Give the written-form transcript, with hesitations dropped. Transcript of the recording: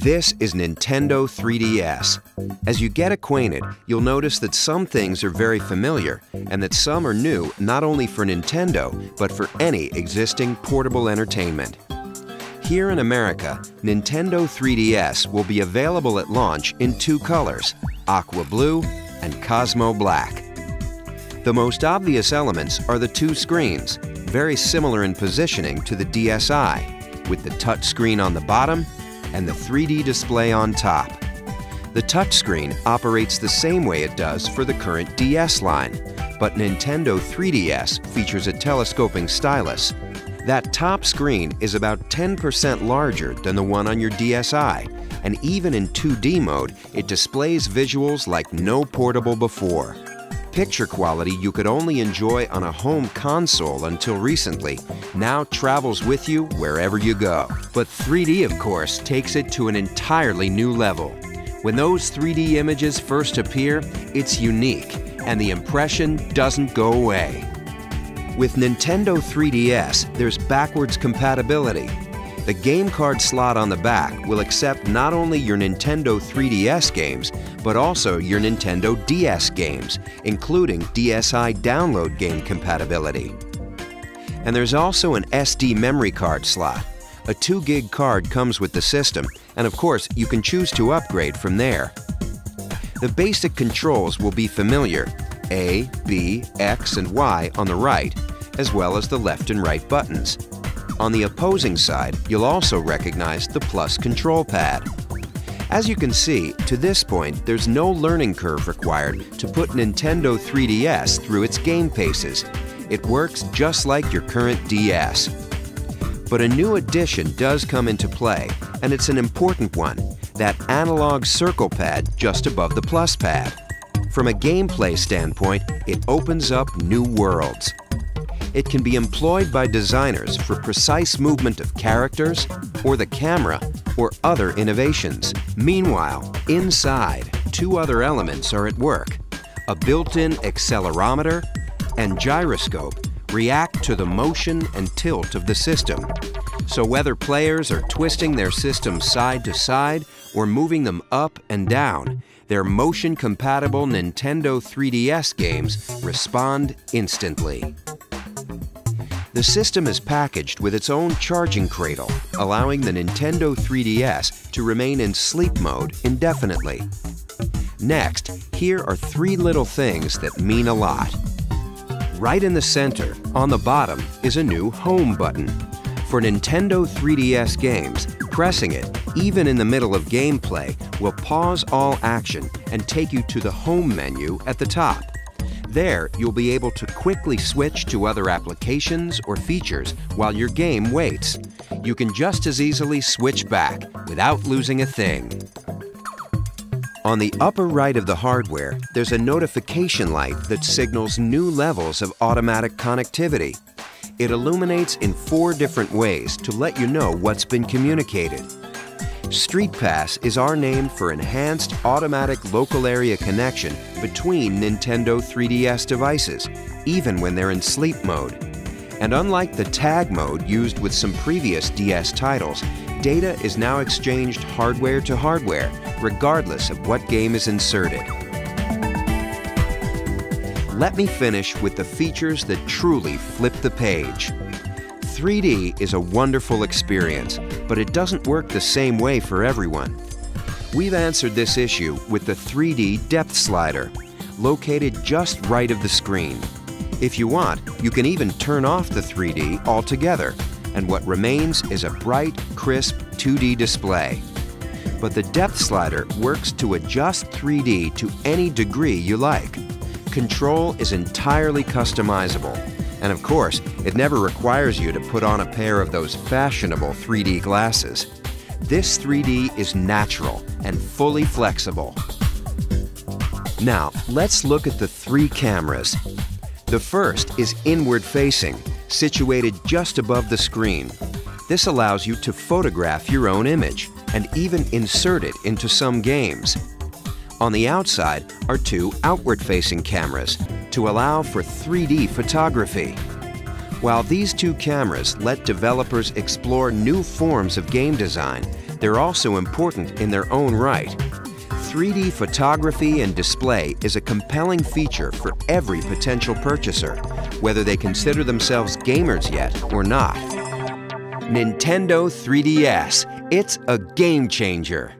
This is Nintendo 3DS. As you get acquainted, you'll notice that some things are very familiar and that some are new not only for Nintendo, but for any existing portable entertainment. Here in America, Nintendo 3DS will be available at launch in two colors, Aqua Blue and Cosmo Black. The most obvious elements are the two screens, very similar in positioning to the DSi, with the touch screen on the bottom and the 3D display on top. The touchscreen operates the same way it does for the current DS line, but Nintendo 3DS features a telescoping stylus. That top screen is about 10% larger than the one on your DSi, and even in 2D mode, it displays visuals like no portable before. Picture quality you could only enjoy on a home console until recently now travels with you wherever you go. But 3D, of course, takes it to an entirely new level. When those 3D images first appear, it's unique, and the impression doesn't go away. With Nintendo 3DS, there's backwards compatibility. The game card slot on the back will accept not only your Nintendo 3DS games, but also your Nintendo DS games, including DSi download game compatibility. And there's also an SD memory card slot. A 2 gig card comes with the system, and of course, you can choose to upgrade from there. The basic controls will be familiar: A, B, X, and Y on the right, as well as the left and right buttons. On the opposing side, you'll also recognize the plus control pad. As you can see, to this point, there's no learning curve required to put Nintendo 3DS through its game paces. It works just like your current DS. But a new addition does come into play, and it's an important one: that analog circle pad just above the plus pad. From a gameplay standpoint, it opens up new worlds. It can be employed by designers for precise movement of characters, or the camera, or other innovations. Meanwhile, inside, two other elements are at work. A built-in accelerometer and gyroscope react to the motion and tilt of the system. So whether players are twisting their system side to side or moving them up and down, their motion-compatible Nintendo 3DS games respond instantly. The system is packaged with its own charging cradle, allowing the Nintendo 3DS to remain in sleep mode indefinitely. Next, here are three little things that mean a lot. Right in the center, on the bottom, is a new Home button. For Nintendo 3DS games, pressing it, even in the middle of gameplay, will pause all action and take you to the Home menu at the top. There, you'll be able to quickly switch to other applications or features while your game waits. You can just as easily switch back without losing a thing. On the upper right of the hardware, there's a notification light that signals new levels of automatic connectivity. It illuminates in 4 different ways to let you know what's been communicated. Street Pass is our name for enhanced automatic local area connection between Nintendo 3DS devices, even when they're in sleep mode. And unlike the tag mode used with some previous DS titles, data is now exchanged hardware to hardware, regardless of what game is inserted. Let me finish with the features that truly flip the page. 3D is a wonderful experience, but it doesn't work the same way for everyone. We've answered this issue with the 3D depth slider, located just right of the screen. If you want, you can even turn off the 3D altogether, and what remains is a bright, crisp 2D display. But the depth slider works to adjust 3D to any degree you like. Control is entirely customizable. And of course, it never requires you to put on a pair of those fashionable 3D glasses. This 3D is natural and fully flexible. Now, let's look at the 3 cameras. The first is inward-facing, situated just above the screen. This allows you to photograph your own image and even insert it into some games. On the outside are 2 outward-facing cameras to allow for 3D photography. While these 2 cameras let developers explore new forms of game design, they're also important in their own right. 3D photography and display is a compelling feature for every potential purchaser, whether they consider themselves gamers yet or not. Nintendo 3DS, it's a game changer.